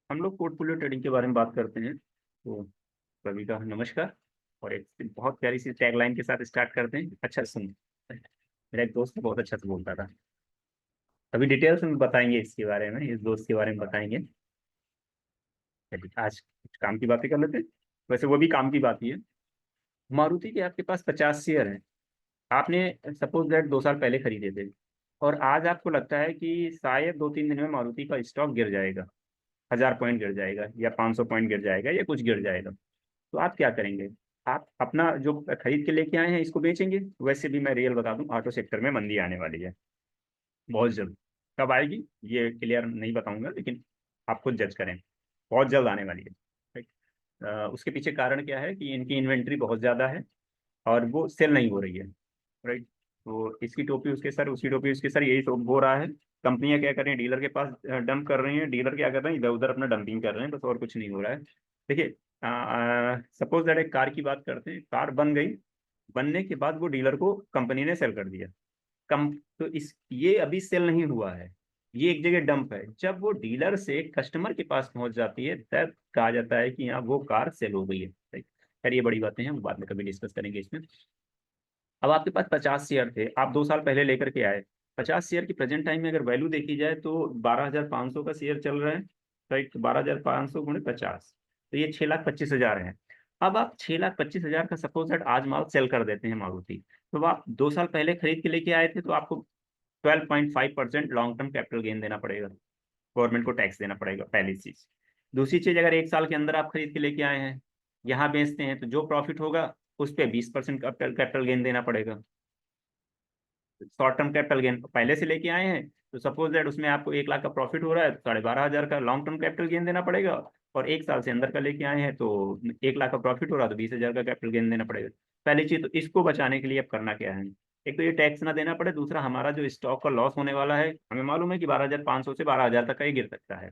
हम लोग portfolio trading के बारे में बात करते हैं। तो सभी का नमस्कार। और एक बहुत प्यारी सी टैगलाइन के साथ स्टार्ट करते हैं। अच्छा सुन, मेरा एक दोस्त बहुत अच्छा से बोलता था। अभी डिटेल्स में बताएंगे इसके बारे में, इस दोस्त के बारे में बताएंगे। चलिए, आज कुछ काम की बातें कर लेते हैं। वैसे वो भी काम की बात ही है। मारुति के आपके पास 50 शेयर हैं। आपने सपोज दैट 2 साल पहले खरीदे थे, और आज आपको लगता है कि शायद 2-3 दिन में मारुति का स्टॉक गिर जाएगा। 1000 पॉइंट गिर जाएगा या 500 पॉइंट गिर जाएगा या कुछ गिर जाएगा। तो आप क्या करेंगे? आप अपना जो खरीद के लेके आए हैं इसको बेचेंगे। वैसे भी मैं रियल बता दूं, ऑटो सेक्टर में मंदी आने वाली है बहुत जल्द। कब आएगी ये क्लियर नहीं बताऊंगा, लेकिन आप खुद जज करें। बहुत जल्द आने वाली है। राइट। उसके पीछे कारण क्या है कि इनकी इन्वेंट्री बहुत ज़्यादा है और वो सेल नहीं हो रही है। राइट। तो इसकी टोपी उसके सर, उसकी टोपी उसके सर, यही तो हो रहा है। कंपनियां क्या कर रही हैं, डीलर के पास डंप कर रही हैं। डीलर क्या कर रहे हैं, इधर उधर अपना डंपिंग कर रहे हैं, बस और कुछ नहीं हो रहा है। देखिए, सपोज दैट एक कार की बात करते हैं। कार बन गई, बनने के बाद वो डीलर को कंपनी ने सेल कर दिया। कम तो इस ये अभी सेल नहीं हुआ है। ये एक जगह डंप है। जब वो डीलर से कस्टमर के पास पहुंच जाती है तब कहा जाता है कि हाँ वो कार सेल हो गई है। राइट। खैर ये बड़ी बातें हैं, हम बाद में कभी डिस्कस करेंगे इसमें। अब आपके पास 50 शेयर थे, आप 2 साल पहले लेकर के आए। 50 शेयर की प्रेजेंट टाइम में अगर वैल्यू देखी जाए तो 12,500 का शेयर चल रहा है। राइट। 12,500 × 50, तो ये 6,25,000 है। अब आप 6,25,000 का सपोज दैट आज माल सेल कर देते हैं मारुति। तो आप 2 साल पहले खरीद के लेके आए थे, तो आपको 12.5% लॉन्ग टर्म कैपिटल गेन देना पड़ेगा। गवर्नमेंट को टैक्स देना पड़ेगा, पहली चीज। दूसरी चीज, अगर 1 साल के अंदर आप खरीद के लेके आए हैं, यहाँ बेचते हैं, तो जो प्रॉफिट होगा उस पर 20% कैपिटल गेन देना पड़ेगा। शॉर्ट टर्म कैपिटल गेन पहले से लेके आए हैं, तो सपोज दैट उसमें आपको 1 लाख का प्रॉफिट हो रहा है, तो 12,500 का लॉन्ग टर्म कैपिटल गेन देना पड़ेगा। और 1 साल से अंदर का लेके आए हैं तो 1 लाख का प्रॉफिट हो रहा है, तो 20,000 का कैपिटल गेन देना पड़ेगा। पहली चीज तो इसको बचाने के लिए अब करना क्या है। एक तो ये टैक्स ना देना पड़े, दूसरा हमारा जो स्टॉक का लॉस होने वाला है, हमें मालूम है कि 12,500 से 12,000 तक का ये गिर सकता है।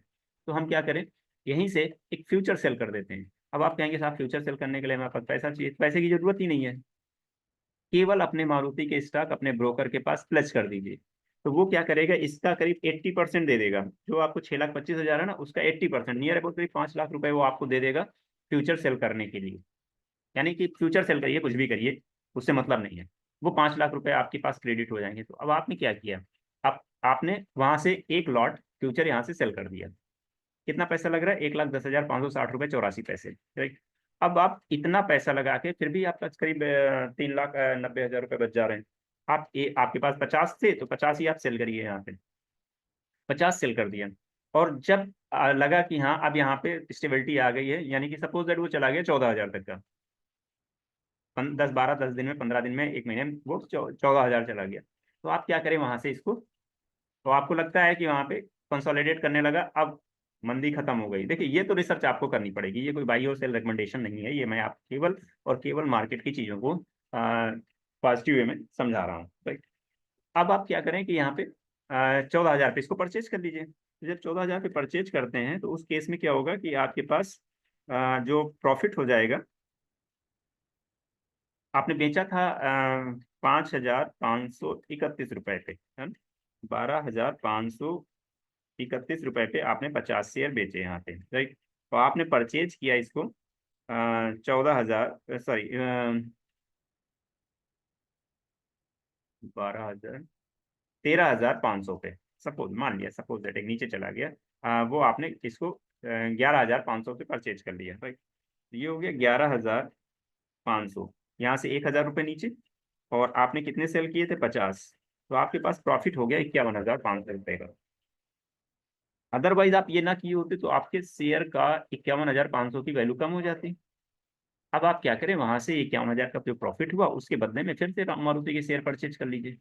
तो हम क्या करें, यहीं से एक फ्यूचर सेल कर देते हैं। अब आप कहेंगे साहब फ्यूचर सेल करने के लिए हमारे पास पैसा चाहिए। पैसे की जरूरत ही नहीं है। केवल अपने मारुति के स्टॉक अपने ब्रोकर के पास प्लेस कर दीजिए। तो वो क्या करेगा, इसका करीब 80% दे देगा। जो आपको 6,25,000 है ना, उसका 80% नियर अबाउट करीब 5 लाख रुपए वो आपको दे देगा फ्यूचर सेल करने के लिए। यानी कि फ्यूचर सेल करिए, कुछ भी करिए, उससे मतलब नहीं है। वो 5 लाख रुपए आपके पास क्रेडिट हो जाएंगे। तो अब आपने क्या किया, आप आपने वहां से एक लॉट फ्यूचर यहाँ से सेल कर दिया। कितना पैसा लग रहा है, 1,10,560 रुपये 84 पैसे। राइट। अब आप इतना पैसा लगा के फिर भी आपका करीब 3,90,000 रुपये बच जा रहे हैं। आपके पास 50 थे, तो 50 ही आप सेल करिए यहाँ पे। 50 सेल कर दिया। और जब लगा कि हाँ अब यहाँ पे स्टेबिलिटी आ गई है, यानी कि सपोज दैट वो चला गया 14,000 तक का। 10 दिन में, 15 दिन में, एक महीने में वो 14,000 चला गया। तो आप क्या करें वहां से इसको। तो आपको लगता है कि वहां पे कंसोलिडेट करने लगा, अब मंदी खत्म हो गई। देखिए, ये तो रिसर्च आपको करनी पड़ेगी, ये कोई बाई और सेल रिकमेंडेशन नहीं है। ये मैं आप केवल और केवल मार्केट की चीजों को पॉजिटिव वे में समझा रहा हूँ। राइट। अब आप क्या करें कि यहाँ पे 14,000 पे इसको परचेज कर लीजिए। तो जब 14,000 पे परचेज करते हैं तो उस केस में क्या होगा कि आपके पास जो प्रॉफिट हो जाएगा, आपने बेचा था 5,531 रुपए पे, है ना। 12,531 रुपए पे आपने 50 शेयर बेचे यहाँ पे। राइट। तो आपने परचेज किया इसको 14,000, सॉरी, 12,000, 13,500 पे। सपोज मान लिया, सपोज दैट एक नीचे चला गया। वो आपने इसको 11,500 पे परचेज कर लिया। राइट। ये हो गया 11,500। यहाँ से 1,000 रुपये नीचे। और आपने कितने सेल किए थे, 50। तो आपके पास प्रॉफिट हो गया 51,500 रुपये का। अदरवाइज आप ये ना किए होते तो आपके शेयर का 51,500 की वैल्यू कम हो जाती। अब आप क्या करें, वहां से 51,000 का जो प्रॉफिट हुआ उसके बदले में फिर से मारुति के शेयर परचेज कर लीजिए।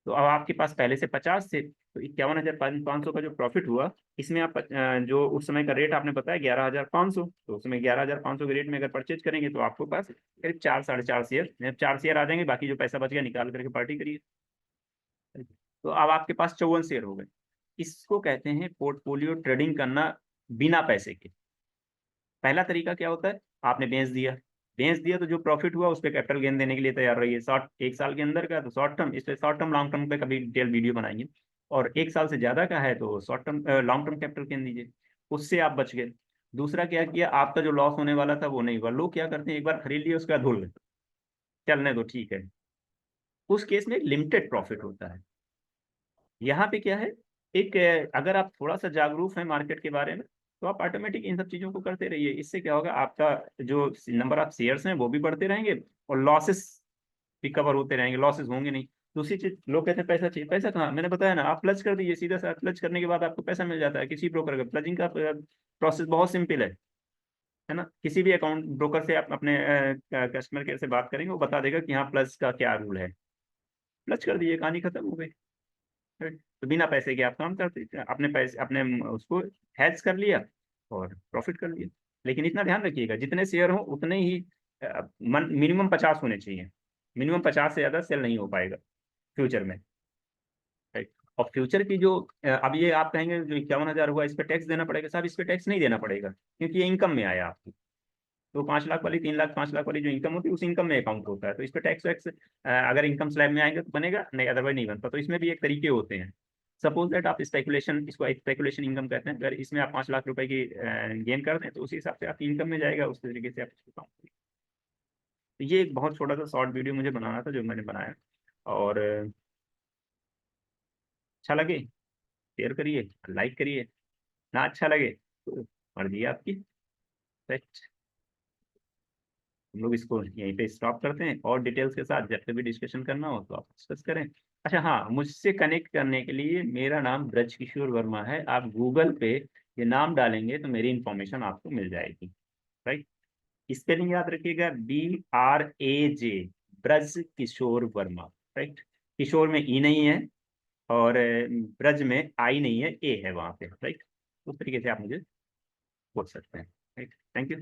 तो अब आपके पास पहले से 50 थे, तो 51,500 का जो प्रॉफिट हुआ, इसमें आप जो उस समय का रेट आपने बताया 11,500, तो उसमें 11,500 के रेट में अगर परचेज करेंगे तो आपको पास करीब 4 साढ़े 4 शेयर, 4 शेयर आ जाएंगे। बाकी जो पैसा बच गया निकाल करके पार्टी करिए। तो अब आपके पास 54 शेयर हो गए। इसको कहते हैं पोर्टफोलियो ट्रेडिंग करना बिना पैसे के। पहला तरीका क्या होता है, आपने बेच दिया तो जो प्रॉफिट हुआ उस पर कैपिटल गेन देने के लिए तैयार रहिए। 1 साल के अंदर का तो शॉर्ट टर्म, इस पे शॉर्ट टर्म लॉन्ग टर्म पे कभी डिटेल वीडियो बनाएंगे। और 1 साल से ज्यादा का है तो short term long term capital gain दीजिए। उससे आप बच गए। दूसरा क्या किया, आपका जो लॉस होने वाला था वो नहीं हुआ। लोग क्या करते हैं, एक बार खरीद लिए उसके बाद भूल गए, चलने दो ठीक है। उस केस में लिमिटेड प्रॉफिट होता है। यहाँ पे क्या है, एक अगर आप थोड़ा सा जागरूक हैं मार्केट के बारे में, तो आप ऑटोमेटिक इन सब चीजों को करते रहिए। इससे क्या होगा, आपका जो नंबर ऑफ शेयर्स हैं वो भी बढ़ते रहेंगे, और लॉसेस भी कवर होते रहेंगे, लॉसेस होंगे नहीं। दूसरी चीज, लोग कहते हैं पैसा चाहिए, पैसा कहाँ, मैंने बताया ना, आप प्लज कर दीजिए सीधा सा। प्लज करने के बाद आपको पैसा मिल जाता है किसी ब्रोकर का। प्लजिंग का प्रोसेस बहुत सिंपल है ना। किसी भी अकाउंट ब्रोकर से आप अपने कस्टमर केयर से बात करेंगे, वो बता देगा कि हाँ प्लस का क्या रूल है। प्लस कर दीजिए, कहानी खत्म हो गई। Right? तो बिना पैसे के आप काम करते, अपने पैसे अपने उसको हैज कर लिया और प्रॉफिट कर लिया। लेकिन इतना ध्यान रखिएगा, जितने शेयर हो उतने ही मिनिमम 50 होने चाहिए। मिनिमम 50 से ज्यादा सेल नहीं हो पाएगा फ्यूचर में। राइट। और फ्यूचर की जो अब ये आप कहेंगे जो 51,000 हुआ इस पे टैक्स देना पड़ेगा, साहब इस पे टैक्स नहीं देना पड़ेगा, क्योंकि ये इनकम में आया आपकी। तो 5 लाख वाली, 3 लाख, 5 लाख वाली जो इनकम होती है, उस इनकम में अकाउंट होता है। तो इस पे टैक्स वैक्स अगर इनकम स्लैब में आएंगे तो बनेगा, नहीं अदरवाइज नहीं बनता। तो इसमें भी एक तरीके होते हैं। सपोज दैट आप स्पेकुलेशन, इसको स्पेकुलेशन इनकम कहते हैं, अगर इसमें आप 5 लाख रुपए की गेन कर दें तो उसी हिसाब से आप इनकम में जाएगा, उस तरीके से आप इसको काउंट करें। तो ये एक बहुत छोटा सा शॉर्ट वीडियो मुझे बनाना था जो मैंने बनाया। और अच्छा लगे शेयर करिए, लाइक करिए, ना अच्छा लगे तो मर्जी है आपकी। Right? हम लोग इसको यहीं पे स्टॉप करते हैं, और डिटेल्स के साथ जब भी डिस्कशन करना हो तो आप डिस्कस करें। अच्छा हाँ, मुझसे कनेक्ट करने के लिए मेरा नाम ब्रज किशोर वर्मा है। आप गूगल पे ये नाम डालेंगे तो मेरी इंफॉर्मेशन आपको मिल जाएगी। राइट। स्पेलिंग याद रखिएगा, BRAJ, ब्रज किशोर वर्मा। राइट। किशोर में ई नहीं है, और ब्रज में आई नहीं है, ए है वहां पे। राइट। उस तरीके से आप मुझे बोल सकते हैं। Right, thank you.